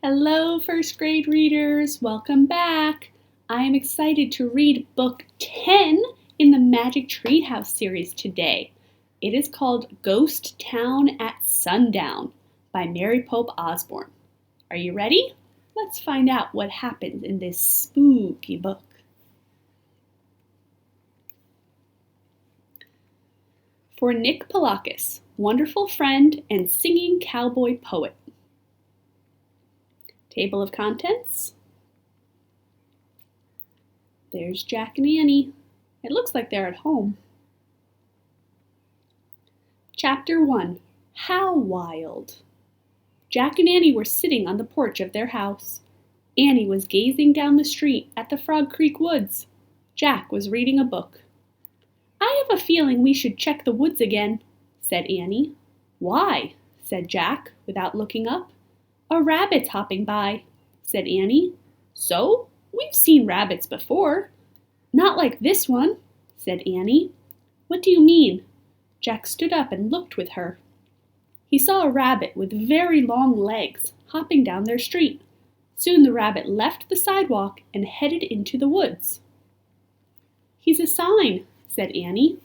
Hello, first grade readers. Welcome back. I am excited to read book 10 in the Magic Treehouse series today. It is called Ghost Town at Sundown by Mary Pope Osborne. Are you ready? Let's find out what happens in this spooky book. For Nick Palakis, wonderful friend and singing cowboy poet. Table of contents. There's Jack and Annie. It looks like they're at home. Chapter 1. How Wild. Jack and Annie were sitting on the porch of their house. Annie was gazing down the street at the Frog Creek woods. Jack was reading a book. "I have a feeling we should check the woods again," said Annie. "Why?" said Jack, without looking up. "A rabbit's hopping by," said Annie. "So? We've seen rabbits before." "Not like this one," said Annie. "What do you mean?" Jack stood up and looked with her. He saw a rabbit with very long legs hopping down their street. Soon the rabbit left the sidewalk and headed into the woods. "He's a sign," said Annie.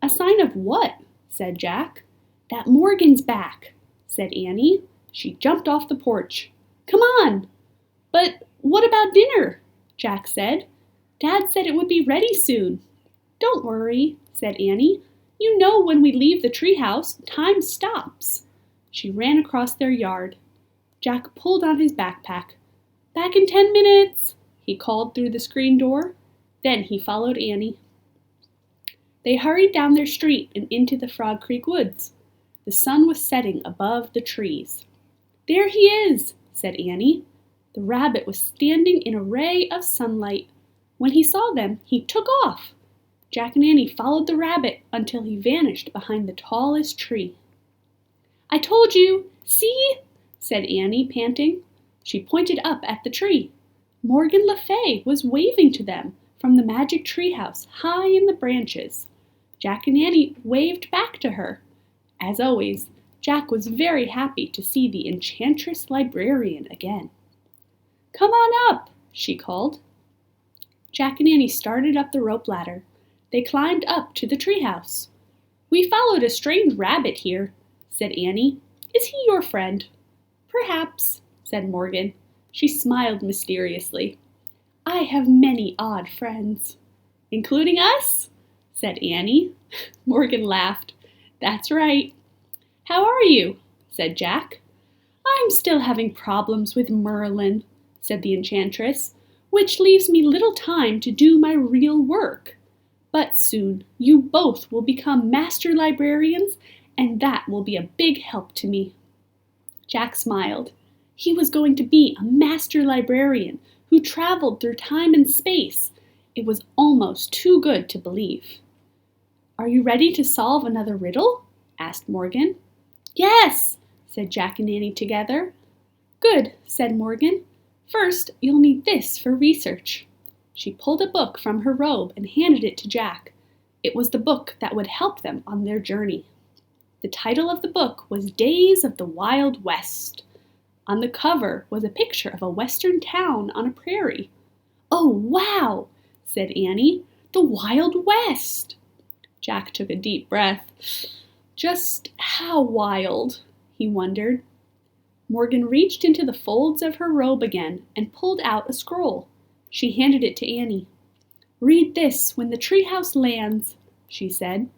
"A sign of what?" said Jack. "That Morgan's back," said Annie. She jumped off the porch. "Come on!" "But what about dinner?" Jack said. "Dad said it would be ready soon." "Don't worry," said Annie. "You know when we leave the treehouse, time stops." She ran across their yard. Jack pulled on his backpack. "Back in 10 minutes," he called through the screen door. Then he followed Annie. They hurried down their street and into the Frog Creek woods. The sun was setting above the trees. "There he is," said Annie. The rabbit was standing in a ray of sunlight. When he saw them, he took off. Jack and Annie followed the rabbit until he vanished behind the tallest tree. "I told you! See?" said Annie, panting. She pointed up at the tree. Morgan Le Fay was waving to them from the magic treehouse high in the branches. Jack and Annie waved back to her. As always, Jack was very happy to see the enchantress librarian again. "Come on up," she called. Jack and Annie started up the rope ladder. They climbed up to the treehouse. "We followed a strange rabbit here," said Annie. "Is he your friend?" "Perhaps," said Morgan. She smiled mysteriously. "I have many odd friends." "Including us?" said Annie. Morgan laughed. "That's right." "How are you?" said Jack. "I'm still having problems with Merlin," said the enchantress, "which leaves me little time to do my real work. But soon you both will become master librarians, and that will be a big help to me." Jack smiled. He was going to be a master librarian who traveled through time and space. It was almost too good to believe. "Are you ready to solve another riddle?" asked Morgan. "Yes," said Jack and Annie together. "Good," said Morgan. "First, you'll need this for research." She pulled a book from her robe and handed it to Jack. It was the book that would help them on their journey. The title of the book was Days of the Wild West. On the cover was a picture of a western town on a prairie. "Oh, wow," said Annie. "The Wild West." Jack took a deep breath. Just how wild, he wondered. Morgan reached into the folds of her robe again and pulled out a scroll. She handed it to Annie. "Read this when the treehouse lands," she said.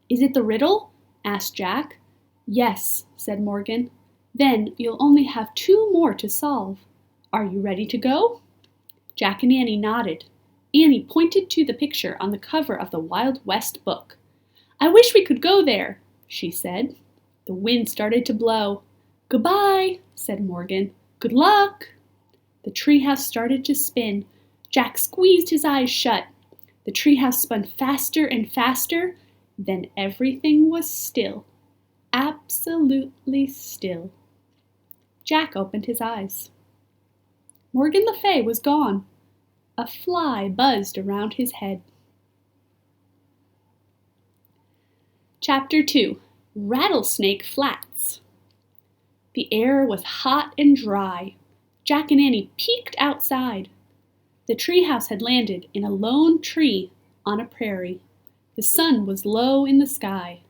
"Is it the riddle?" asked Jack. "Yes," said Morgan. "Then you'll only have 2 more to solve. Are you ready to go?" Jack and Annie nodded. Annie pointed to the picture on the cover of the Wild West book. "I wish we could go there," she said. The wind started to blow. "Goodbye," said Morgan. "Good luck." The treehouse started to spin. Jack squeezed his eyes shut. The treehouse spun faster and faster. Then everything was still. Absolutely still. Jack opened his eyes. Morgan Le Fay was gone. A fly buzzed around his head. Chapter 2. Rattlesnake Flats. The air was hot and dry. Jack and Annie peeked outside. The treehouse had landed in a lone tree on a prairie. The sun was low in the sky.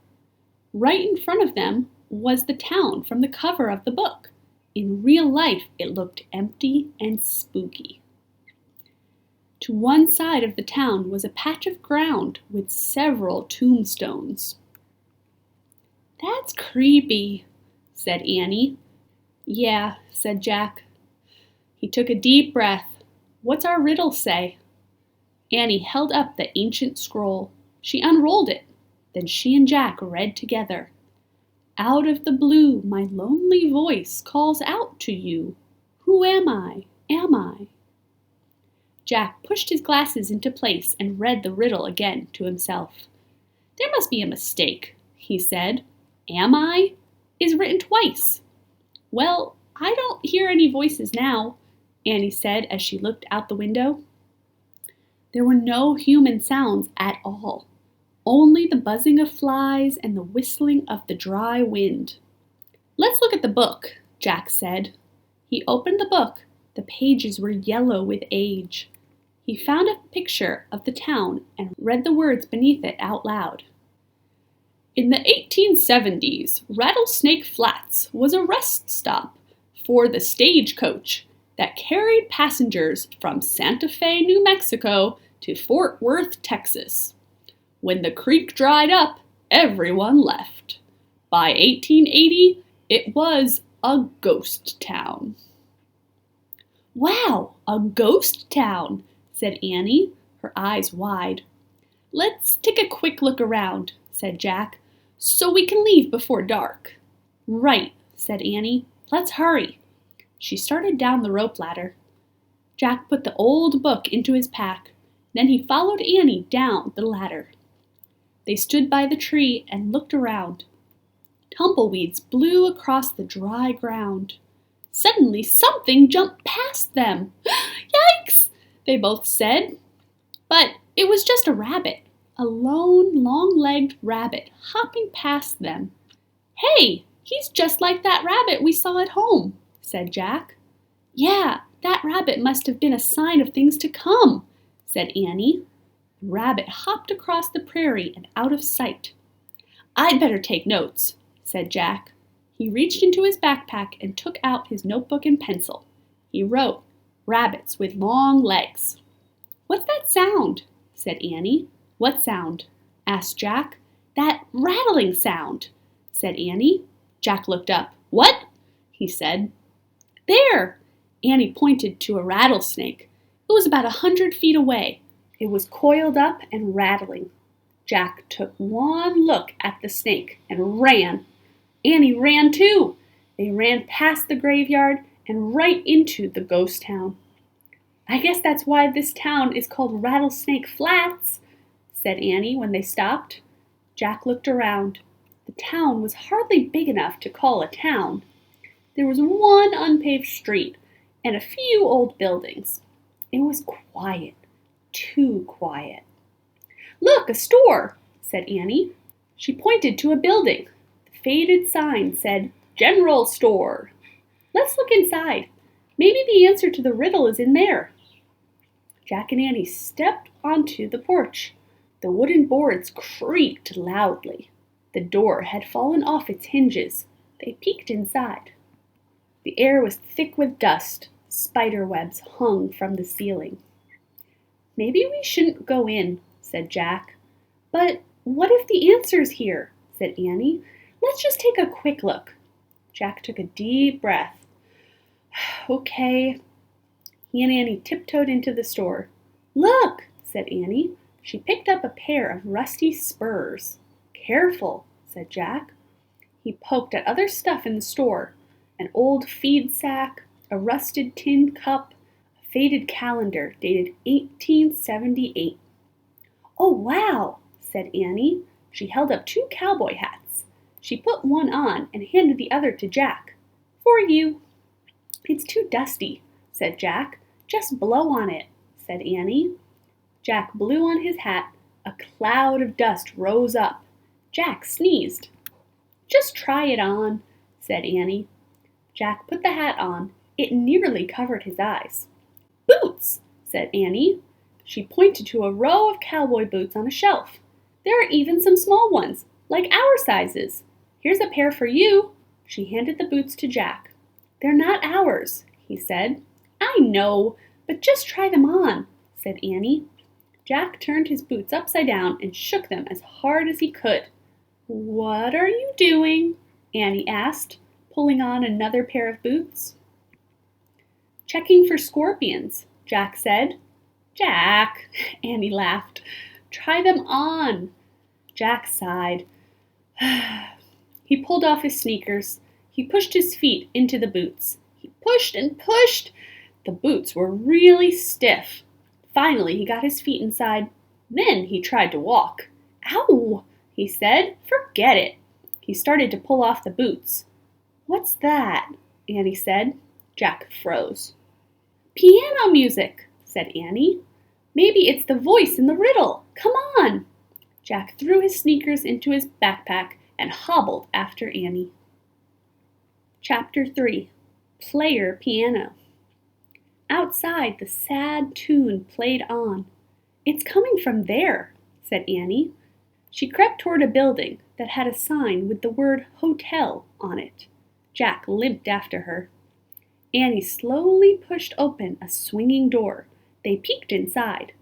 Right in front of them was the town from the cover of the book. In real life, it looked empty and spooky. To one side of the town was a patch of ground with several tombstones. "That's creepy," said Annie. "Yeah," said Jack. He took a deep breath. "What's our riddle say?" Annie held up the ancient scroll. She unrolled it. Then she and Jack read together. "Out of the blue my lonely voice calls out to you. Who am I? Am I?" Jack pushed his glasses into place and read the riddle again to himself. "There must be a mistake," he said. "Am I is written twice." "Well, I don't hear any voices now," Annie said as she looked out the window. There were no human sounds at all, only the buzzing of flies and the whistling of the dry wind. "Let's look at the book," Jack said. He opened the book. The pages were yellow with age. He found a picture of the town and read the words beneath it out loud. "In the 1870s, Rattlesnake Flats was a rest stop for the stagecoach that carried passengers from Santa Fe, New Mexico to Fort Worth, Texas. When the creek dried up, everyone left. By 1880, it was a ghost town." "Wow, a ghost town," said Annie, her eyes wide. "Let's take a quick look around," said Jack, "so we can leave before dark." "Right," said Annie. "Let's hurry." She started down the rope ladder. Jack put the old book into his pack. Then he followed Annie down the ladder. They stood by the tree and looked around. Tumbleweeds blew across the dry ground. Suddenly something jumped past them. "Yikes!" they both said. But it was just a rabbit, a lone, long-legged rabbit hopping past them. "Hey, he's just like that rabbit we saw at home," said Jack. "Yeah, that rabbit must have been a sign of things to come," said Annie. The rabbit hopped across the prairie and out of sight. "I'd better take notes," said Jack. He reached into his backpack and took out his notebook and pencil. He wrote, "Rabbits with long legs." "What's that sound?" said Annie. "What sound?" asked Jack. "That rattling sound," said Annie. Jack looked up. "What?" he said. "There!" Annie pointed to a rattlesnake. It was about 100 feet away. It was coiled up and rattling. Jack took one look at the snake and ran. Annie ran too. They ran past the graveyard and right into the ghost town. "I guess that's why this town is called Rattlesnake Flats," said Annie when they stopped. Jack looked around. The town was hardly big enough to call a town. There was one unpaved street and a few old buildings. It was quiet, too quiet. "Look, a store," said Annie. She pointed to a building. The faded sign said, "General Store." "Let's look inside. Maybe the answer to the riddle is in there." Jack and Annie stepped onto the porch. The wooden boards creaked loudly. The door had fallen off its hinges. They peeked inside. The air was thick with dust. Spider webs hung from the ceiling. "Maybe we shouldn't go in," said Jack. "But what if the answer's here?" said Annie. "Let's just take a quick look." Jack took a deep breath. "Okay." He and Annie tiptoed into the store. "Look," said Annie. She picked up a pair of rusty spurs. "Careful," said Jack. He poked at other stuff in the store. An old feed sack, a rusted tin cup, a faded calendar dated 1878. "Oh, wow," said Annie. She held up 2 cowboy hats. She put one on and handed the other to Jack. "For you." "It's too dusty," said Jack. "Just blow on it," said Annie. Jack blew on his hat. A cloud of dust rose up. Jack sneezed. "Just try it on," said Annie. Jack put the hat on. It nearly covered his eyes. "Boots," said Annie. She pointed to a row of cowboy boots on a shelf. "There are even some small ones, like our sizes. Here's a pair for you." She handed the boots to Jack. "They're not ours," he said. "I know, but just try them on," said Annie. Jack turned his boots upside down and shook them as hard as he could. "What are you doing?" Annie asked, pulling on another pair of boots. "Checking for scorpions," Jack said. "Jack," Annie laughed, "try them on." Jack sighed. He pulled off his sneakers. He pushed his feet into the boots. He pushed and pushed. The boots were really stiff. Finally, he got his feet inside. Then he tried to walk. "Ow!" he said. "Forget it." He started to pull off the boots. "What's that?" Annie said. Jack froze. "Piano music," said Annie. "Maybe it's the voice in the riddle. Come on." Jack threw his sneakers into his backpack and hobbled after Annie. Chapter 3. Player Piano. Outside, the sad tune played on. "It's coming from there," said Annie. She crept toward a building that had a sign with the word hotel on it. Jack limped after her. Annie slowly pushed open a swinging door. They peeked inside.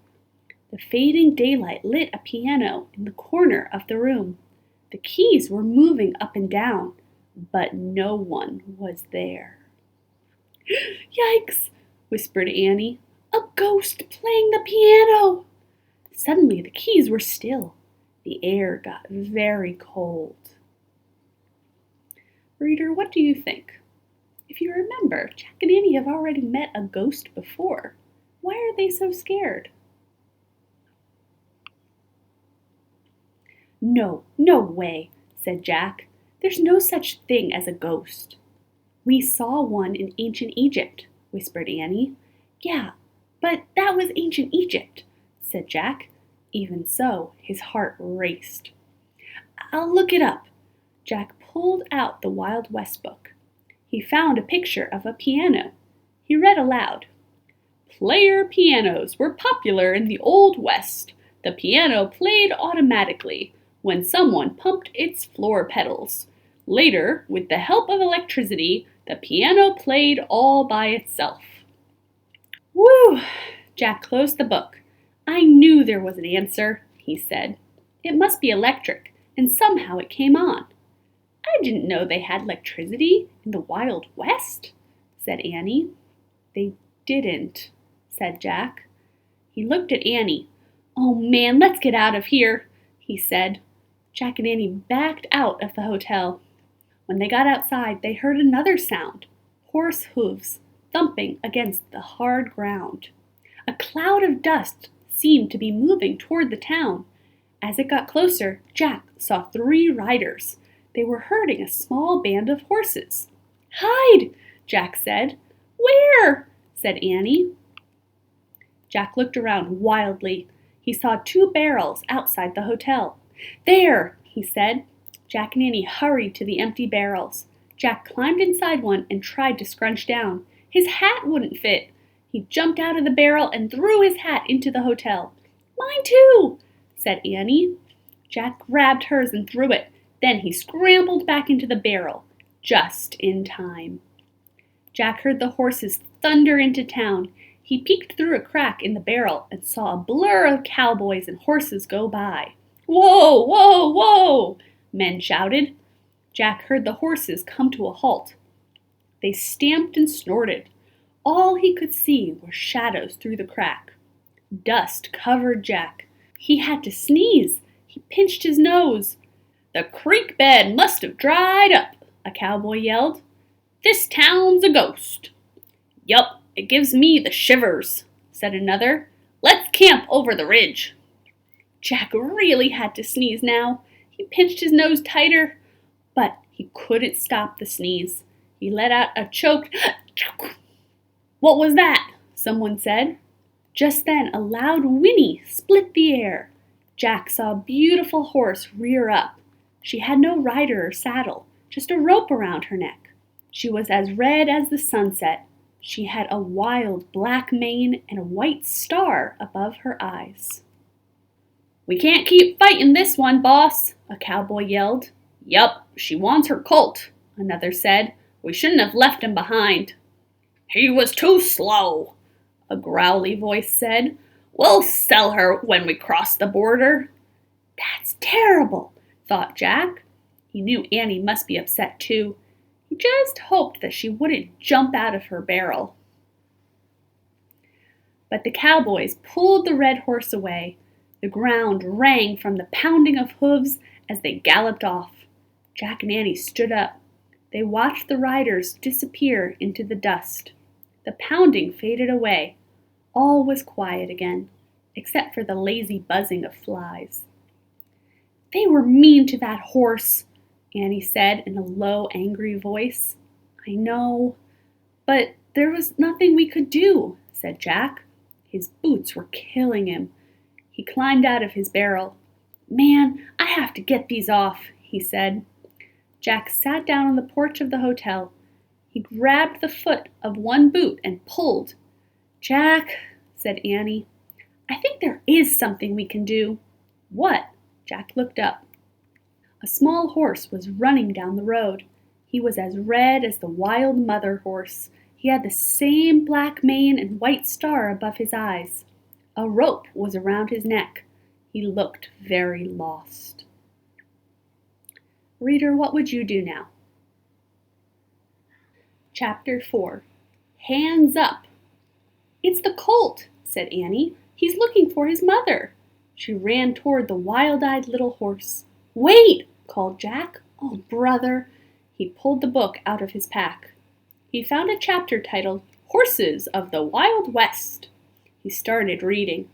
The fading daylight lit a piano in the corner of the room. The keys were moving up and down, but no one was there. "Yikes!" whispered Annie. "A ghost playing the piano!" Suddenly the keys were still. The air got very cold. Reader, what do you think? If you remember, Jack and Annie have already met a ghost before. Why are they so scared? "No, no way," said Jack. "There's no such thing as a ghost." "We saw one in ancient Egypt," whispered Annie. "Yeah, but that was ancient Egypt," said Jack. Even so, his heart raced. "I'll look it up." Jack pulled out the Wild West book. He found a picture of a piano. He read aloud. "Player pianos were popular in the Old West. The piano played automatically when someone pumped its floor pedals. Later, with the help of electricity, the piano played all by itself." "Whew!" Jack closed the book. "I knew there was an answer," he said. "It must be electric, and somehow it came on." "I didn't know they had electricity in the Wild West," said Annie. "They didn't," said Jack. He looked at Annie. "Oh man, let's get out of here," he said. Jack and Annie backed out of the hotel. When they got outside, they heard another sound. Horse hooves thumping against the hard ground. A cloud of dust seemed to be moving toward the town. As it got closer, Jack saw 3 riders. They were herding a small band of horses. "Hide!" Jack said. "Where?" said Annie. Jack looked around wildly. He saw 2 barrels outside the hotel. "There!" he said. Jack and Annie hurried to the empty barrels. Jack climbed inside one and tried to scrunch down. His hat wouldn't fit. He jumped out of the barrel and threw his hat into the hotel. "Mine too," said Annie. Jack grabbed hers and threw it. Then he scrambled back into the barrel, just in time. Jack heard the horses thunder into town. He peeked through a crack in the barrel and saw a blur of cowboys and horses go by. "Whoa, whoa, whoa!" men shouted. Jack heard the horses come to a halt. They stamped and snorted. All he could see were shadows through the crack. Dust covered Jack. He had to sneeze. He pinched his nose. "The creek bed must have dried up," a cowboy yelled. "This town's a ghost." "Yup, it gives me the shivers," said another. "Let's camp over the ridge." Jack really had to sneeze now. He pinched his nose tighter, but he couldn't stop the sneeze. He let out a choked "What was that?" someone said. Just then a loud whinny split the air. Jack saw a beautiful horse rear up. She had no rider or saddle, just a rope around her neck. She was as red as the sunset. She had a wild black mane and a white star above her eyes. "We can't keep fighting this one, boss," a cowboy yelled. "Yup, she wants her colt," another said. "We shouldn't have left him behind." "He was too slow," a growly voice said. "We'll sell her when we cross the border." "That's terrible," thought Jack. He knew Annie must be upset too. He just hoped that she wouldn't jump out of her barrel. But the cowboys pulled the red horse away. The ground rang from the pounding of hooves as they galloped off. Jack and Annie stood up. They watched the riders disappear into the dust. The pounding faded away. All was quiet again, except for the lazy buzzing of flies. "They were mean to that horse," Annie said in a low, angry voice. "I know, but there was nothing we could do," said Jack. His boots were killing him. He climbed out of his barrel. "Man, I have to get these off," he said. Jack sat down on the porch of the hotel. He grabbed the foot of one boot and pulled. "Jack," said Annie, "I think there is something we can do." "What?" Jack looked up. A small horse was running down the road. He was as red as the wild mother horse. He had the same black mane and white star above his eyes. A rope was around his neck. He looked very lost. Reader, what would you do now? Chapter 4. Hands Up. "It's the colt," said Annie. "He's looking for his mother." She ran toward the wild-eyed little horse. "Wait!" called Jack. "Oh, brother!" He pulled the book out of his pack. He found a chapter titled Horses of the Wild West. He started reading.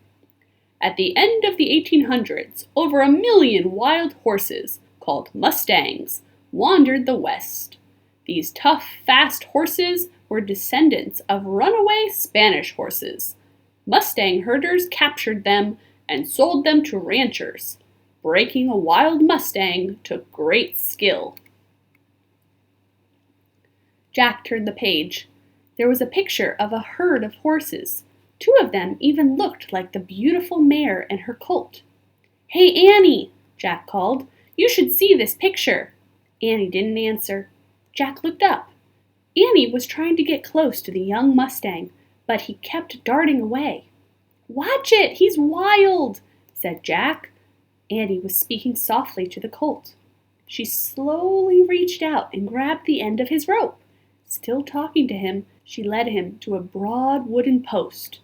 "At the end of the 1800s, over 1,000,000 wild horses, called mustangs, wandered the West. These tough, fast horses were descendants of runaway Spanish horses. Mustang herders captured them and sold them to ranchers. Breaking a wild mustang took great skill." Jack turned the page. There was a picture of a herd of horses. 2 of them even looked like the beautiful mare and her colt. "Hey, Annie," Jack called. "You should see this picture." Annie didn't answer. Jack looked up. Annie was trying to get close to the young mustang, but he kept darting away. "Watch it! He's wild!" said Jack. Annie was speaking softly to the colt. She slowly reached out and grabbed the end of his rope. Still talking to him, she led him to a broad wooden post.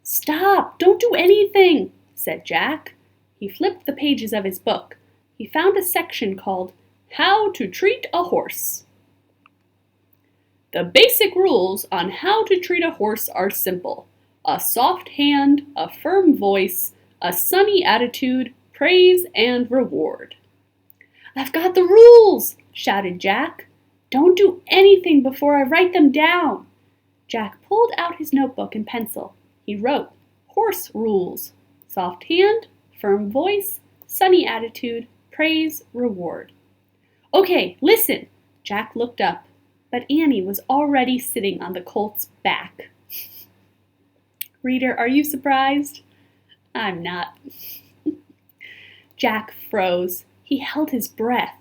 "Stop! Don't do anything!" said Jack. He flipped the pages of his book. He found a section called How to Treat a Horse. "The basic rules on how to treat a horse are simple. A soft hand, a firm voice, a sunny attitude, praise and reward." "I've got the rules!" shouted Jack. "Don't do anything before I write them down." Jack pulled out his notebook and pencil. He wrote, "Horse rules. Soft hand, firm voice, sunny attitude, praise, reward." "Okay, listen." Jack looked up, but Annie was already sitting on the colt's back. Reader, are you surprised? I'm not. Jack froze. He held his breath.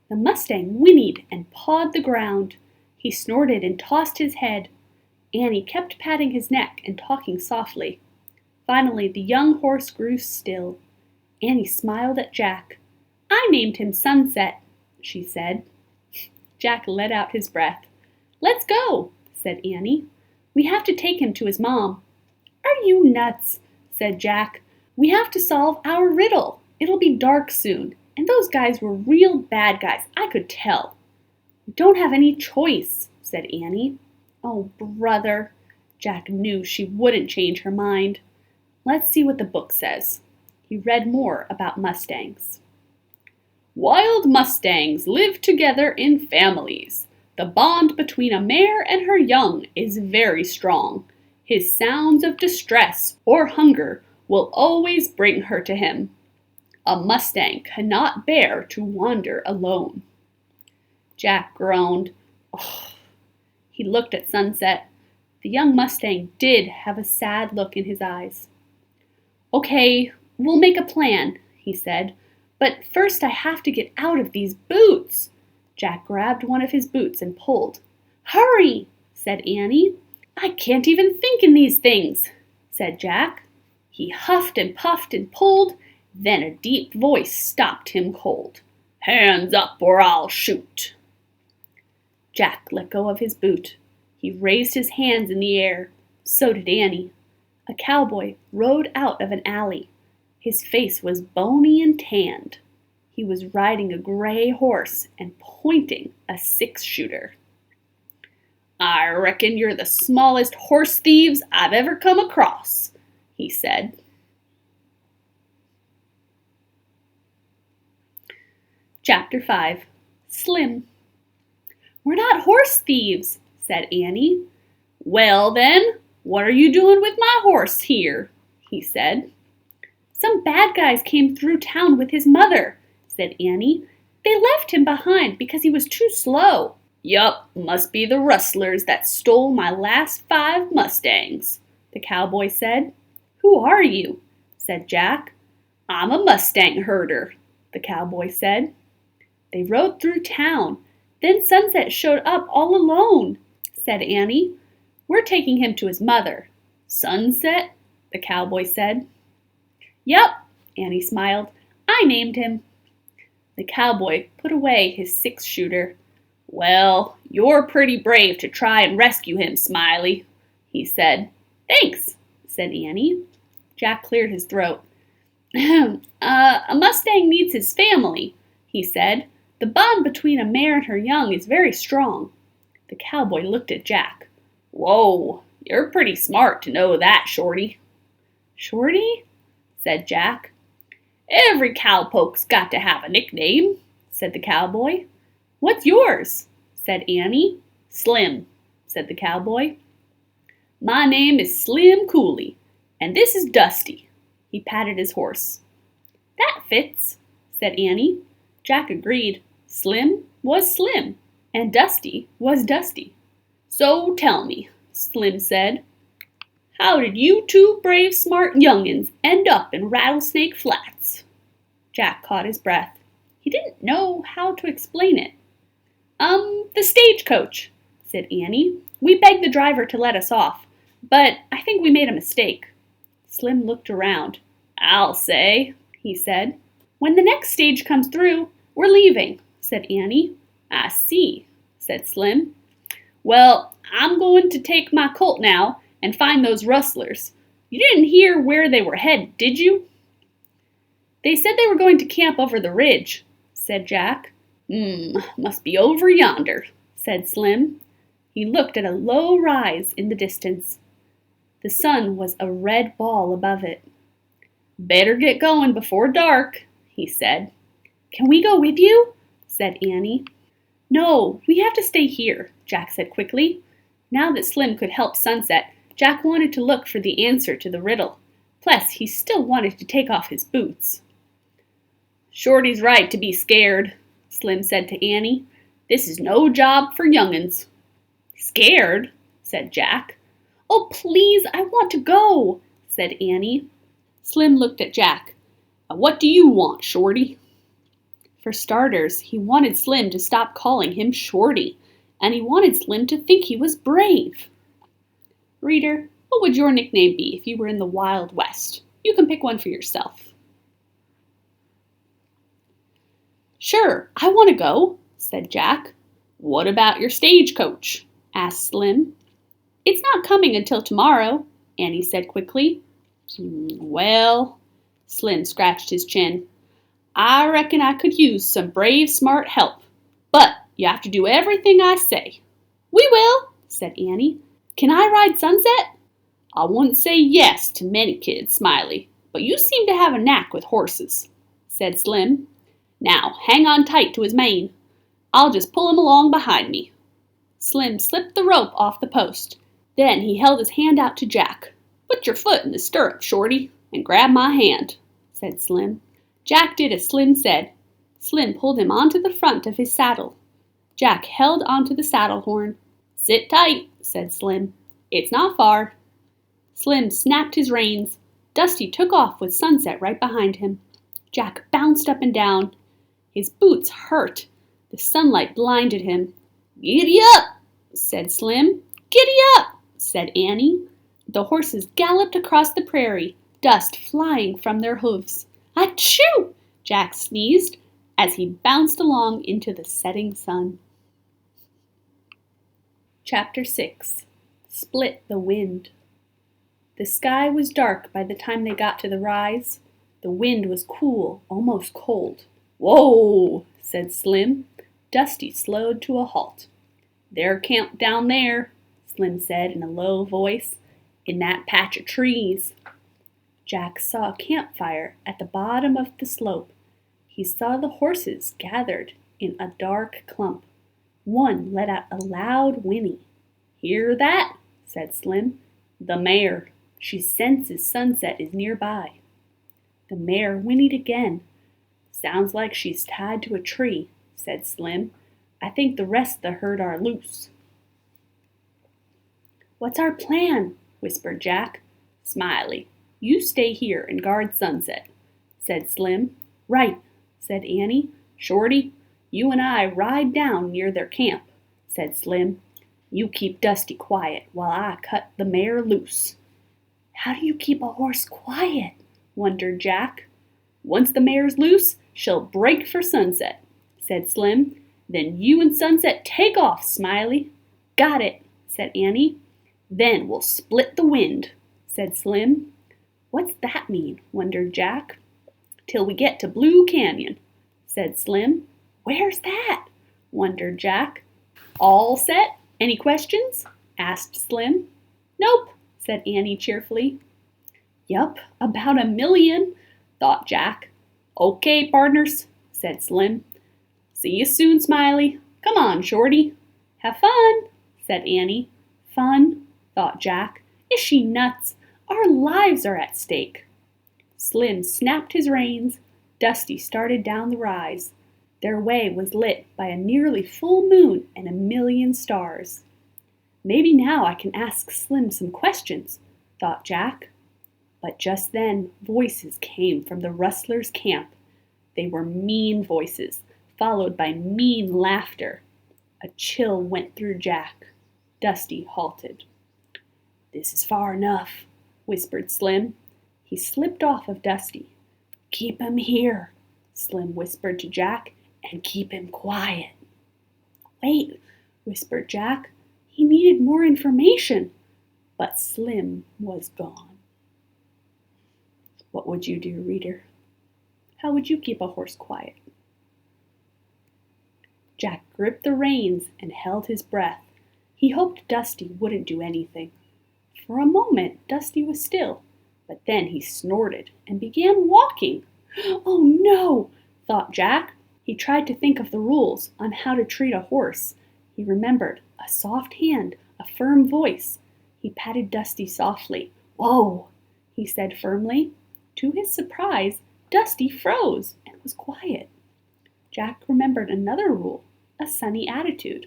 The mustang whinnied and pawed the ground. He snorted and tossed his head. Annie kept patting his neck and talking softly. Finally, the young horse grew still. Annie smiled at Jack. "I named him Sunset," she said. Jack let out his breath. "Let's go," said Annie. "We have to take him to his mom." "Are you nuts?" said Jack. "We have to solve our riddle. It'll be dark soon, and those guys were real bad guys, I could tell." "We don't have any choice," said Annie. "Oh, brother." Jack knew she wouldn't change her mind. "Let's see what the book says." He read more about mustangs. "Wild mustangs live together in families. The bond between a mare and her young is very strong. His sounds of distress or hunger will always bring her to him. A mustang cannot bear to wander alone." Jack groaned. Oh. He looked at Sunset. The young Mustang did have a sad look in his eyes. "Okay, we'll make a plan," he said, "but first I have to get out of these boots." Jack grabbed one of his boots and pulled. "Hurry," said Annie. "I can't even think in these things," said Jack. He huffed and puffed and pulled, then a deep voice stopped him cold. "Hands up or I'll shoot." Jack let go of his boot. He raised his hands in the air. So did Annie. A cowboy rode out of an alley. His face was bony and tanned. He was riding a gray horse and pointing a 6-shooter. "I reckon you're the smallest horse thieves I've ever come across," he said. Chapter 5. Slim. "We're not horse thieves," said Annie. "Well then, what are you doing with my horse here?" he said. "Some bad guys came through town with his mother," said Annie. "They left him behind because he was too slow." "Yup, must be the rustlers that stole my last 5 Mustangs," the cowboy said. "Who are you?" said Jack. "I'm a Mustang herder," the cowboy said. They rode through town. Then Sunset showed up all alone, said Annie. "We're taking him to his mother." "Sunset?" the cowboy said. "Yup," Annie smiled. "I named him." The cowboy put away his 6-shooter. "Well, you're pretty brave to try and rescue him, Smiley," he said. "Thanks," said Annie. Jack cleared his throat. A Mustang needs his family," he said. "The bond between a mare and her young is very strong." The cowboy looked at Jack. "Whoa, you're pretty smart to know that, Shorty." "Shorty?" said Jack. "Every cowpoke's got to have a nickname," said the cowboy. "What's yours?" said Annie. "Slim," said the cowboy. "My name is Slim Cooley, and this is Dusty." He patted his horse. "That fits," said Annie. Jack agreed. Slim was Slim, and Dusty was Dusty. "So tell me," Slim said, "how did you 2 brave smart young'uns end up in Rattlesnake Flats?" Jack caught his breath. He didn't know how to explain it. The stagecoach," said Annie. "We begged the driver to let us off, but I think we made a mistake." Slim looked around. "I'll say," he said. "When the next stage comes through, we're leaving," said Annie. "I see," said Slim. "Well, I'm going to take my colt now and find those rustlers. You didn't hear where they were headed, did you?" "They said they were going to camp over the ridge," said Jack. Must be over yonder," said Slim. He looked at a low rise in the distance. The sun was a red ball above it. "Better get going before dark," he said. "Can we go with you?" said Annie. "No, we have to stay here," Jack said quickly. Now that Slim could help Sunset, Jack wanted to look for the answer to the riddle. Plus, he still wanted to take off his boots. "Shorty's right to be scared," Slim said to Annie. "This is no job for young'uns." "Scared?" said Jack. "Oh, please, I want to go," said Annie. Slim looked at Jack. "What do you want, Shorty?" For starters, he wanted Slim to stop calling him Shorty, and he wanted Slim to think he was brave. Reader, what would your nickname be if you were in the Wild West? You can pick one for yourself. "Sure, I want to go," said Jack. "What about your stagecoach?" asked Slim. "It's not coming until tomorrow," Annie said quickly. "Well," Slim scratched his chin, "I reckon I could use some brave, smart help. But you have to do everything I say." "We will," said Annie. "Can I ride Sunset?" "I wouldn't say yes to many kids, Smiley, but you seem to have a knack with horses," said Slim. "Now hang on tight to his mane. I'll just pull him along behind me." Slim slipped the rope off the post. Then he held his hand out to Jack. "Put your foot in the stirrup, Shorty, and grab my hand," said Slim. Jack did as Slim said. Slim pulled him onto the front of his saddle. Jack held onto the saddle horn. "Sit tight," said Slim. It's not far." Slim snapped his reins. Dusty took off with Sunset right behind him. Jack bounced up and down. His boots hurt. The sunlight blinded him. "Giddy up," said Slim. "Giddy up," said Annie. The horses galloped across the prairie, dust flying from their hooves. "Achoo!" Jack sneezed as he bounced along into the setting sun. Chapter 6. Split the Wind. The sky was dark by the time they got to the rise. The wind was cool, almost cold. "Whoa!" said Slim. Dusty slowed to a halt. "They're camped down there," Slim said in a low voice, "in that patch of trees." Jack saw a campfire at the bottom of the slope. He saw the horses gathered in a dark clump. One let out a loud whinny. "Hear that?" said Slim. "The mare. She senses Sunset is nearby." The mare whinnied again. "Sounds like she's tied to a tree," said Slim. "I think the rest of the herd are loose." "What's our plan?" whispered Jack. "Smiley, you stay here and guard Sunset," said Slim. "Right," said Annie. "Shorty, you and I ride down near their camp," said Slim. "You keep Dusty quiet while I cut the mare loose." "How do you keep a horse quiet?" wondered Jack. "Once the mare's loose, she'll break for Sunset," said Slim. "Then you and Sunset take off, Smiley." "Got it," said Annie. "Then we'll split the wind," said Slim. "What's that mean?" wondered Jack. "Till we get to Blue Canyon," said Slim. "Where's that?" wondered Jack. "All set? Any questions?" asked Slim. "Nope," said Annie cheerfully. "Yup, about 1,000,000, thought Jack. "Okay, partners," said Slim. "See you soon, Smiley. Come on, Shorty." "Have fun," said Annie. "Fun," thought Jack. "Is she nuts? Our lives are at stake." Slim snapped his reins. Dusty started down the rise. Their way was lit by a nearly full moon and 1,000,000 stars. "Maybe now I can ask Slim some questions," thought Jack. But just then voices came from the rustlers' camp. They were mean voices, followed by mean laughter. A chill went through Jack. Dusty halted. "This is far enough," whispered Slim. He slipped off of Dusty. "Keep him here," Slim whispered to Jack, "and keep him quiet." "Wait," whispered Jack. He needed more information. But Slim was gone. What would you do, reader? How would you keep a horse quiet? Jack gripped the reins and held his breath. He hoped Dusty wouldn't do anything. For a moment, Dusty was still, but then he snorted and began walking. "Oh no," thought Jack. He tried to think of the rules on how to treat a horse. He remembered a soft hand, a firm voice. He patted Dusty softly. "Whoa," he said firmly. To his surprise, Dusty froze and was quiet. Jack remembered another rule, a sunny attitude.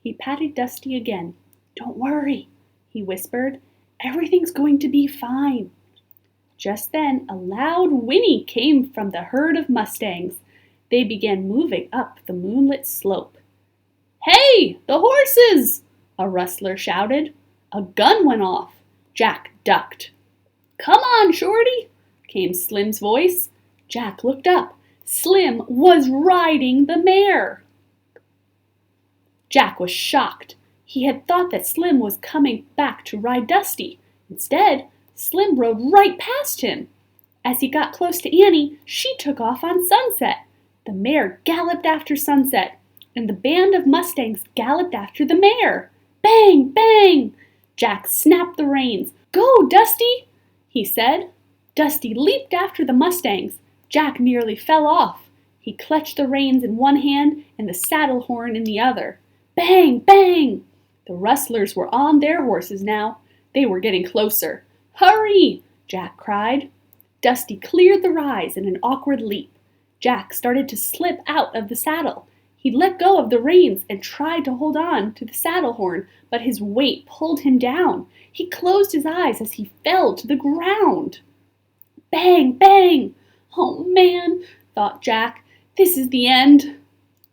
He patted Dusty again. "Don't worry," he whispered. "Everything's going to be fine." Just then, a loud whinny came from the herd of mustangs. They began moving up the moonlit slope. "Hey, the horses!" a rustler shouted. A gun went off. Jack ducked. "Come on, Shorty," came Slim's voice. Jack looked up. Slim was riding the mare. Jack was shocked. He had thought that Slim was coming back to ride Dusty. Instead, Slim rode right past him. As he got close to Annie, she took off on Sunset. The mare galloped after Sunset, and the band of mustangs galloped after the mare. Bang, bang! Jack snapped the reins. "Go, Dusty!" he said. Dusty leaped after the mustangs. Jack nearly fell off. He clutched the reins in one hand and the saddle horn in the other. Bang, bang! The rustlers were on their horses now. They were getting closer. "Hurry!" Jack cried. Dusty cleared the rise in an awkward leap. Jack started to slip out of the saddle. He let go of the reins and tried to hold on to the saddle horn, but his weight pulled him down. He closed his eyes as he fell to the ground. Bang, bang! Oh man, thought Jack, this is the end.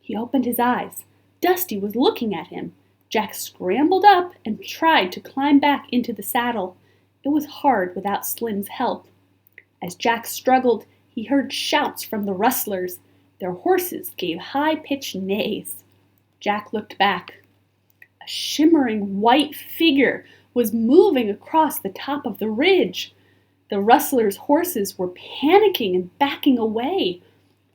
He opened his eyes. Dusty was looking at him. Jack scrambled up and tried to climb back into the saddle. It was hard without Slim's help. As Jack struggled, he heard shouts from the rustlers. Their horses gave high-pitched neighs. Jack looked back. A shimmering white figure was moving across the top of the ridge. The rustlers' horses were panicking and backing away.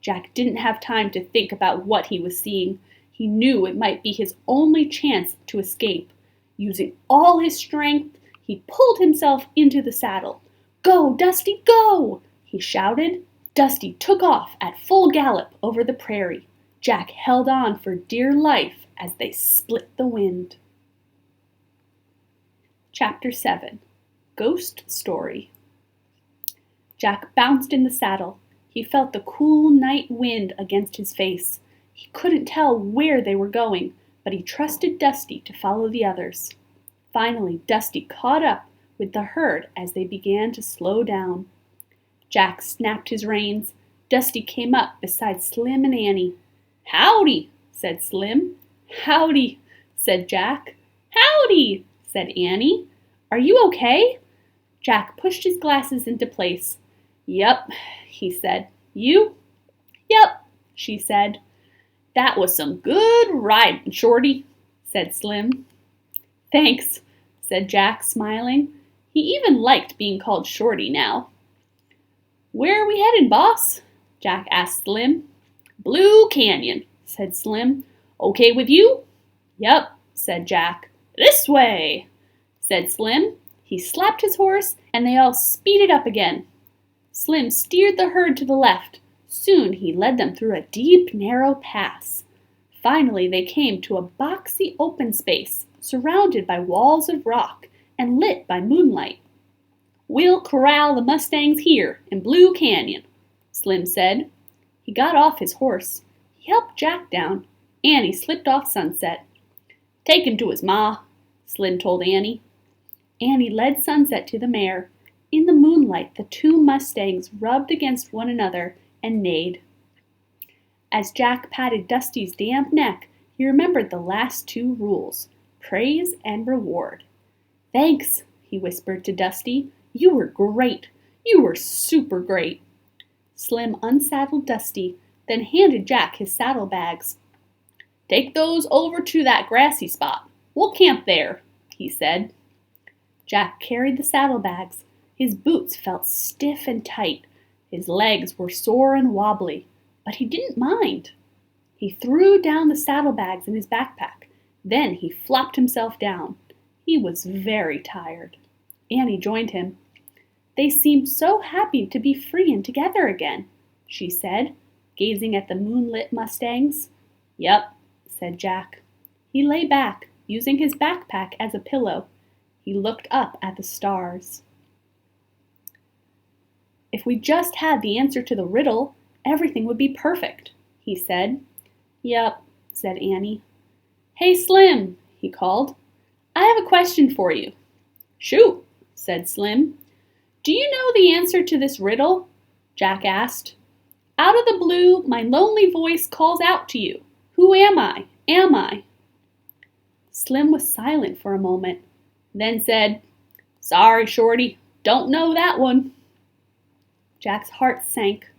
Jack didn't have time to think about what he was seeing. He knew it might be his only chance to escape. Using all his strength, he pulled himself into the saddle. "Go, Dusty, go!" he shouted. Dusty took off at full gallop over the prairie. Jack held on for dear life as they split the wind. Chapter 7. Ghost Story. Jack bounced in the saddle. He felt the cool night wind against his face. He couldn't tell where they were going, but he trusted Dusty to follow the others. Finally, Dusty caught up with the herd as they began to slow down. Jack snapped his reins. Dusty came up beside Slim and Annie. "Howdy," said Slim. "Howdy," said Jack. "Howdy," said Annie. "Are you okay?" Jack pushed his glasses into place. "Yup," he said. "You?" "Yup," she said. "That was some good riding, Shorty," said Slim. "Thanks," said Jack, smiling. He even liked being called Shorty now. "Where are we headed, boss?" Jack asked Slim. "Blue Canyon," said Slim. "Okay with you?" "Yup," said Jack. "This way," said Slim. He slapped his horse, and they all speeded up again. Slim steered the herd to the left. Soon he led them through a deep, narrow pass. Finally they came to a boxy open space, surrounded by walls of rock and lit by moonlight. "We'll corral the Mustangs here in Blue Canyon," Slim said. He got off his horse. He helped Jack down. Annie slipped off Sunset. "Take him to his ma," Slim told Annie. Annie led Sunset to the mare. In the moonlight, the two Mustangs rubbed against one another and neighed. As Jack patted Dusty's damp neck, he remembered the last two rules: praise and reward. "Thanks," he whispered to Dusty. "You were great. You were super great." Slim unsaddled Dusty, then handed Jack his saddlebags. "Take those over to that grassy spot. We'll camp there," he said. Jack carried the saddlebags. His boots felt stiff and tight. His legs were sore and wobbly, but he didn't mind. He threw down the saddlebags in his backpack. Then he flopped himself down. He was very tired. Annie joined him. "They seemed so happy to be free and together again," she said, gazing at the moonlit Mustangs. "Yup," said Jack. He lay back, using his backpack as a pillow. He looked up at the stars. "If we just had the answer to the riddle, everything would be perfect," he said. "Yup," said Annie. "Hey, Slim," he called. "I have a question for you." "Shoot," said Slim. "Do you know the answer to this riddle?" Jack asked. "Out of the blue, my lonely voice calls out to you. Who am I? Am I?" Slim was silent for a moment, then said, "Sorry, Shorty, don't know that one." Jack's heart sank.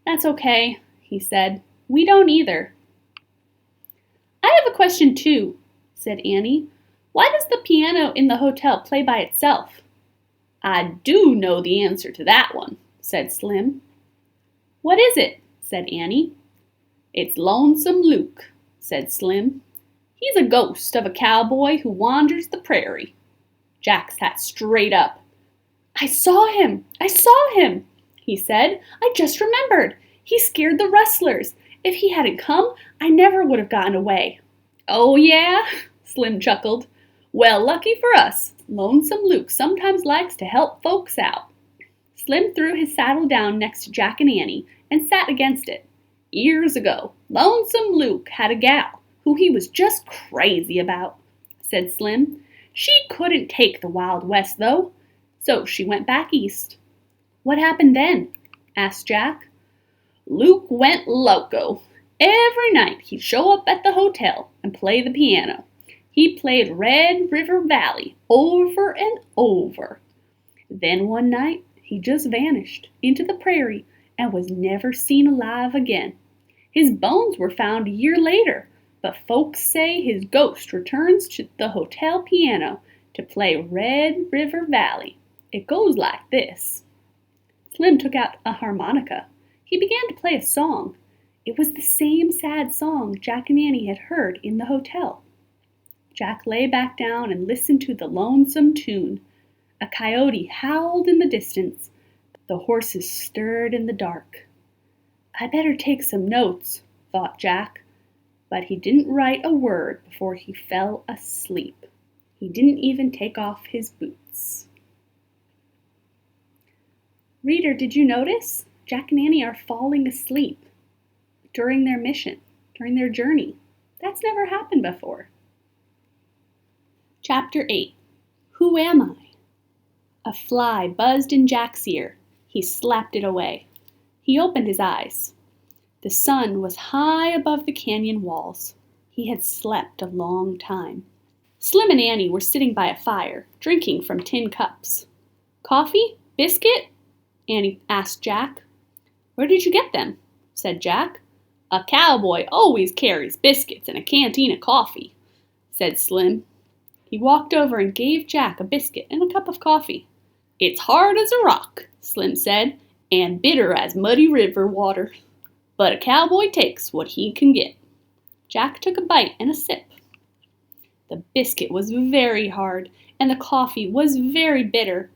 "That's okay," he said. "We don't either." "I have a question too," said Annie. "Why does the piano in the hotel play by itself?" "I do know the answer to that one," said Slim. "What is it?" said Annie. "It's Lonesome Luke," said Slim. "He's a ghost of a cowboy who wanders the prairie." Jack sat straight up. "I saw him! I saw him!" he said. "I just remembered. He scared the rustlers. If he hadn't come, I never would have gotten away." "Oh, yeah?" Slim chuckled. "Well, lucky for us. Lonesome Luke sometimes likes to help folks out." Slim threw his saddle down next to Jack and Annie and sat against it. Years ago, Lonesome Luke had a gal who he was just crazy about, said Slim. She couldn't take the Wild West, though, so she went back east. What happened then? Asked Jack. Luke went loco. Every night he'd show up at the hotel and play the piano. He played Red River Valley over and over. Then one night he just vanished into the prairie and was never seen alive again. His bones were found a year later, but folks say his ghost returns to the hotel piano to play Red River Valley. It goes like this. Slim took out a harmonica. He began to play a song. It was the same sad song Jack and Annie had heard in the hotel. Jack lay back down and listened to the lonesome tune. A coyote howled in the distance. The horses stirred in the dark. I better take some notes, thought Jack, but he didn't write a word before he fell asleep. He didn't even take off his boots. Reader, did you notice? Jack and Annie are falling asleep during their mission, during their journey. That's never happened before. Chapter 8. Who am I? A fly buzzed in Jack's ear. He slapped it away. He opened his eyes. The sun was high above the canyon walls. He had slept a long time. Slim and Annie were sitting by a fire, drinking from tin cups. Coffee? Biscuit? Annie asked Jack. Where did you get them? Said Jack. A cowboy always carries biscuits and a canteen of coffee, said Slim. He walked over and gave Jack a biscuit and a cup of coffee. It's hard as a rock, Slim said, and bitter as muddy river water. But a cowboy takes what he can get. Jack took a bite and a sip. The biscuit was very hard, and the coffee was very bitter,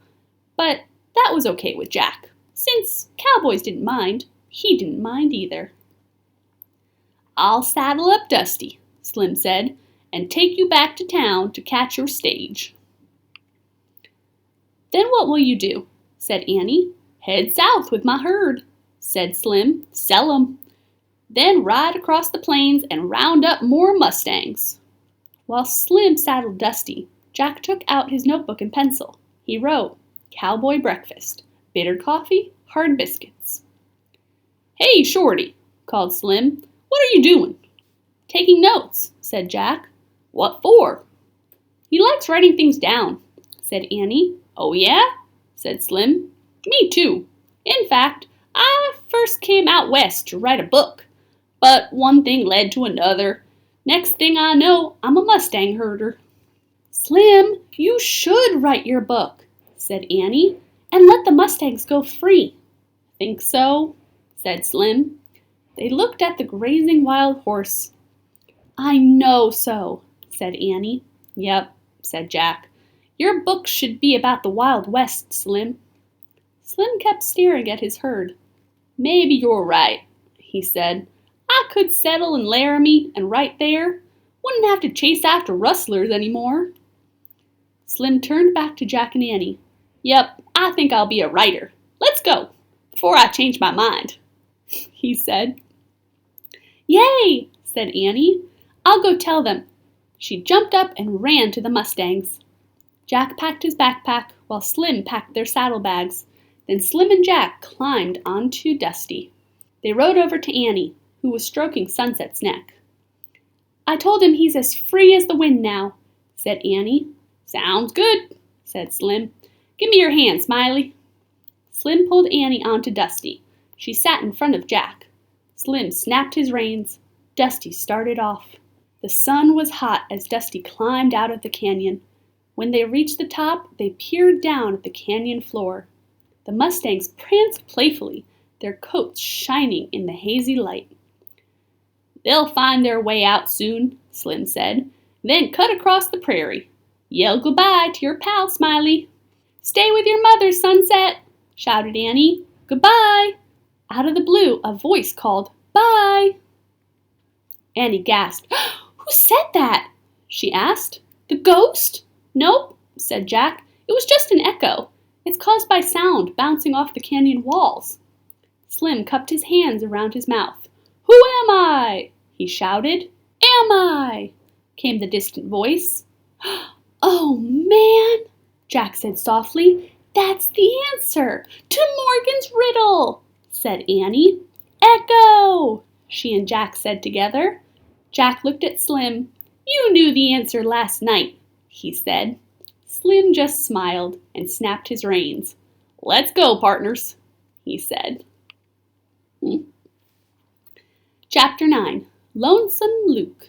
but that was okay with Jack. Since cowboys didn't mind, he didn't mind either. I'll saddle up Dusty, Slim said, and take you back to town to catch your stage. Then what will you do? Said Annie. Head south with my herd, said Slim. Sell 'em. Then ride across the plains and round up more mustangs. While Slim saddled Dusty, Jack took out his notebook and pencil. He wrote, Cowboy breakfast, bitter coffee, hard biscuits. Hey, Shorty, called Slim. What are you doing? Taking notes, said Jack. What for? He likes writing things down, said Annie. Oh, yeah? Said Slim. Me too. In fact, I first came out west to write a book, but one thing led to another. Next thing I know, I'm a Mustang herder. Slim, you should write your book, said Annie, and let the Mustangs go free. Think so? Said Slim. They looked at the grazing wild horse. I know so, said Annie. Yep, said Jack. Your book should be about the Wild West, Slim. Slim kept staring at his herd. Maybe you're right, he said. I could settle in Laramie and right there. Wouldn't have to chase after rustlers anymore. Slim turned back to Jack and Annie. Yep, I think I'll be a writer. Let's go, before I change my mind, he said. Yay, said Annie. I'll go tell them. She jumped up and ran to the Mustangs. Jack packed his backpack while Slim packed their saddlebags. Then Slim and Jack climbed onto Dusty. They rode over to Annie, who was stroking Sunset's neck. I told him he's as free as the wind now, said Annie. Sounds good, said Slim. Give me your hand, Smiley. Slim pulled Annie onto Dusty. She sat in front of Jack. Slim snapped his reins. Dusty started off. The sun was hot as Dusty climbed out of the canyon. When they reached the top, they peered down at the canyon floor. The Mustangs pranced playfully, their coats shining in the hazy light. They'll find their way out soon, Slim said, then cut across the prairie. Yell goodbye to your pal, Smiley. Stay with your mother, Sunset, shouted Annie. Goodbye. Out of the blue, a voice called, Bye. Annie gasped. Who said that? She asked. The ghost? Nope, said Jack. It was just an echo. It's caused by sound bouncing off the canyon walls. Slim cupped his hands around his mouth. Who am I? He shouted. Am I? Came the distant voice. Oh, man, Jack said softly. That's the answer to Morgan's riddle, said Annie. Echo, she and Jack said together. Jack looked at Slim. You knew the answer last night, he said. Slim just smiled and snapped his reins. Let's go, partners, he said. Chapter 9. Lonesome Luke.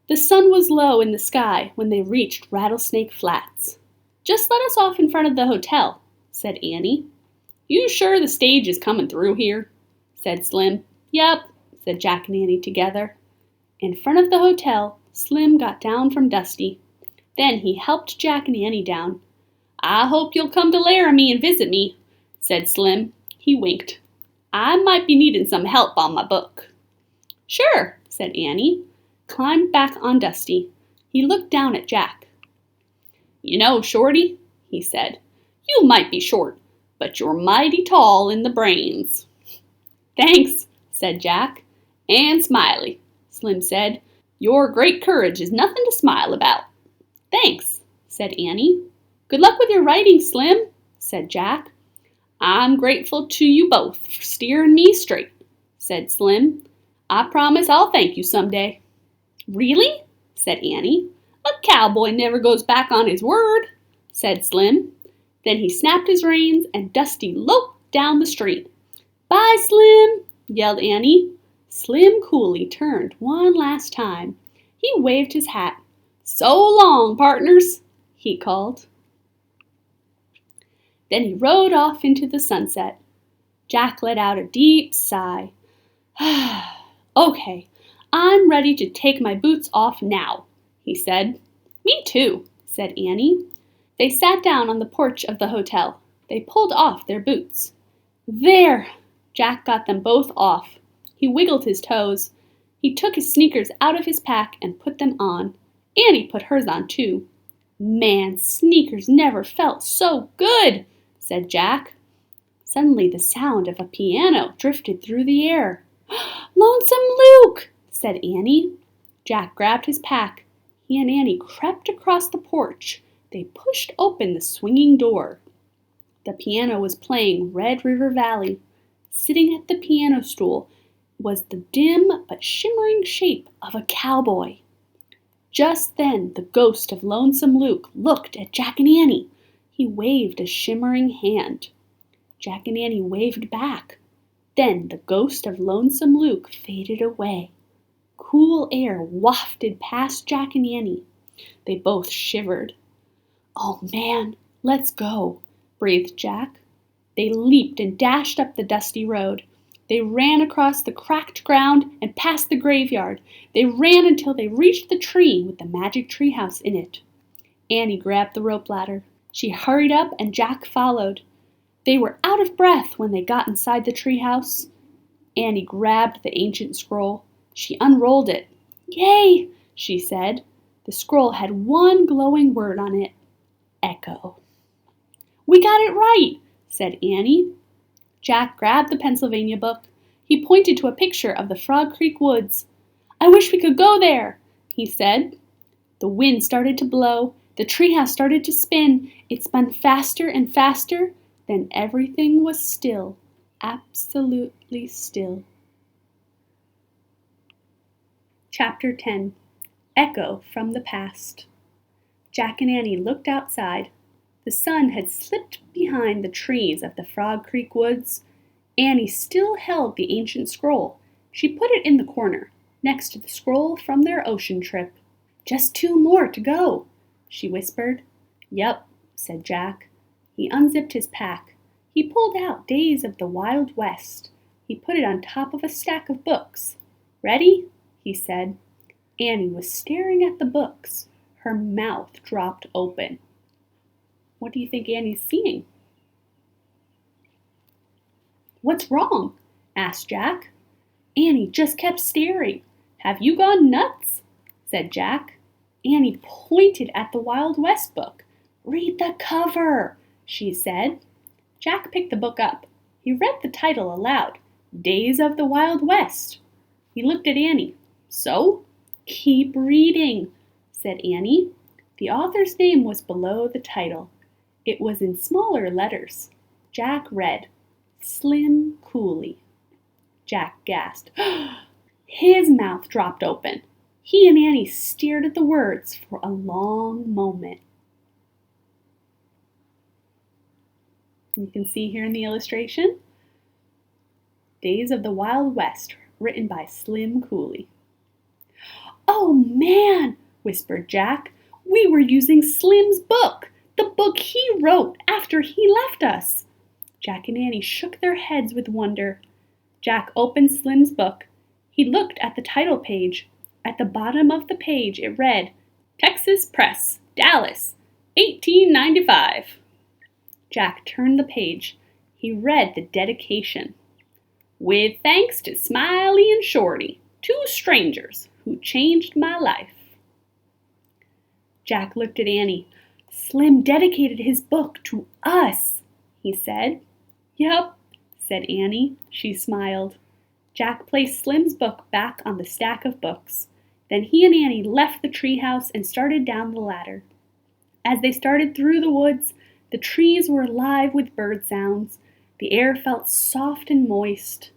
The sun was low in the sky when they reached Rattlesnake Flats. Just let us off in front of the hotel, said Annie. You sure the stage is coming through here? Said Slim. Yep, said Jack and Annie together. In front of the hotel, Slim got down from Dusty. Then he helped Jack and Annie down. I hope you'll come to Laramie and visit me, said Slim. He winked. I might be needing some help on my book. Sure, said Annie. Climbed back on Dusty. He looked down at Jack. You know, Shorty, he said, you might be short, but you're mighty tall in the brains. Thanks, said Jack. And Smiley, Slim said. Your great courage is nothing to smile about. Thanks, said Annie. Good luck with your writing, Slim, said Jack. I'm grateful to you both for steering me straight, said Slim. I promise I'll thank you someday. Really? Said Annie. A cowboy never goes back on his word, said Slim. Then he snapped his reins and Dusty loped down the street. Bye, Slim, yelled Annie. Slim coolly turned one last time. He waved his hat. So long, partners, he called. Then he rode off into the sunset. Jack let out a deep sigh. Okay, I'm ready to take my boots off now, he said. Me too, said Annie. They sat down on the porch of the hotel. They pulled off their boots. There! Jack got them both off. He wiggled his toes. He took his sneakers out of his pack and put them on. Annie put hers on too. Man, sneakers never felt so good, said Jack. Suddenly the sound of a piano drifted through the air. Lonesome Luke, said Annie. Jack grabbed his pack. He and Annie crept across the porch. They pushed open the swinging door. The piano was playing Red River Valley. Sitting at the piano stool was the dim but shimmering shape of a cowboy. Just then the ghost of Lonesome Luke looked at Jack and Annie. He waved a shimmering hand. Jack and Annie waved back. Then the ghost of Lonesome Luke faded away. Cool air wafted past Jack and Annie. They both shivered. Oh man, let's go, breathed Jack. They leaped and dashed up the dusty road. They ran across the cracked ground and past the graveyard. They ran until they reached the tree with the magic treehouse in it. Annie grabbed the rope ladder. She hurried up and Jack followed. They were out of breath when they got inside the treehouse. Annie grabbed the ancient scroll. She unrolled it. Yay, she said. The scroll had one glowing word on it. Echo. We got it right, said Annie. Jack grabbed the Pennsylvania book. He pointed to a picture of the Frog Creek woods. I wish we could go there, he said. The wind started to blow. The treehouse started to spin. It spun faster and faster. Then everything was still, absolutely still. Chapter 10. Echo from the Past. Jack and Annie looked outside. The sun had slipped behind the trees of the Frog Creek woods. Annie still held the ancient scroll. She put it in the corner, next to the scroll from their ocean trip. Just 2 more to go, she whispered. Yup, said Jack. He unzipped his pack. He pulled out Days of the Wild West. He put it on top of a stack of books. Ready? He said. Annie was staring at the books. Her mouth dropped open. What do you think Annie's seeing? What's wrong? Asked Jack. Annie just kept staring. Have you gone nuts? Said Jack. Annie pointed at the Wild West book. Read the cover, she said. Jack picked the book up. He read the title aloud. Days of the Wild West. He looked at Annie. So? Keep reading, said Annie. The author's name was below the title. It was in smaller letters. Jack read, Slim Cooley. Jack gasped. His mouth dropped open. He and Annie stared at the words for a long moment. You can see here in the illustration, Days of the Wild West, written by Slim Cooley. Oh man, whispered Jack. We were using Slim's book, the book he wrote after he left us. Jack and Annie shook their heads with wonder. Jack opened Slim's book. He looked at the title page. At the bottom of the page it read, Texas Press, Dallas, 1895. Jack turned the page. He read the dedication. With thanks to Smiley and Shorty, two strangers who changed my life. Jack looked at Annie. Slim dedicated his book to us, he said. Yup, said Annie. She smiled. Jack placed Slim's book back on the stack of books. Then he and Annie left the treehouse and started down the ladder. As they started through the woods, the trees were alive with bird sounds. The air felt soft and moist.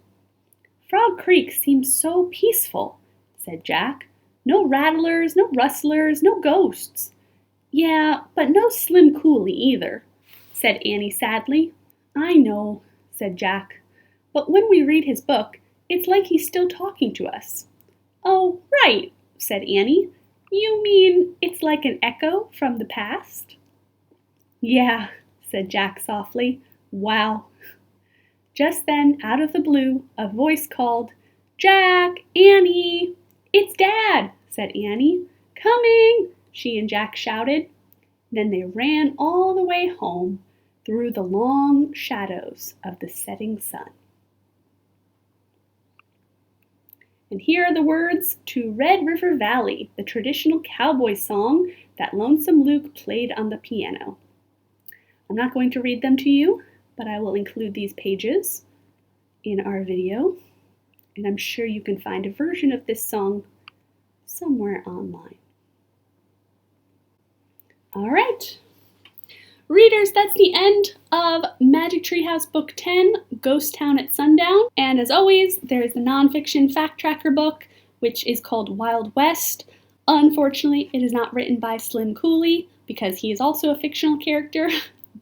Frog Creek seems so peaceful, said Jack. No rattlers, no rustlers, no ghosts. Yeah, but no Slim Cooley either, said Annie sadly. I know, said Jack. But when we read his book, it's like he's still talking to us. Oh, right, said Annie. You mean it's like an echo from the past? Yeah, said Jack softly. Wow. Just then, out of the blue, a voice called, Jack, Annie. It's Dad, said Annie. Coming, she and Jack shouted. Then they ran all the way home through the long shadows of the setting sun. And here are the words to Red River Valley, the traditional cowboy song that Lonesome Luke played on the piano. I'm not going to read them to you, but I will include these pages in our video, and I'm sure you can find a version of this song somewhere online. All right. Readers, that's the end of Magic Treehouse Book 10, Ghost Town at Sundown. And as always, there is the nonfiction fact tracker book, which is called Wild West. Unfortunately, it is not written by Slim Cooley because he is also a fictional character,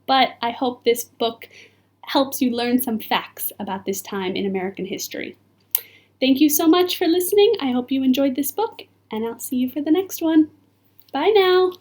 but I hope this book helps you learn some facts about this time in American history. Thank you so much for listening. I hope you enjoyed this book, and I'll see you for the next one. Bye now.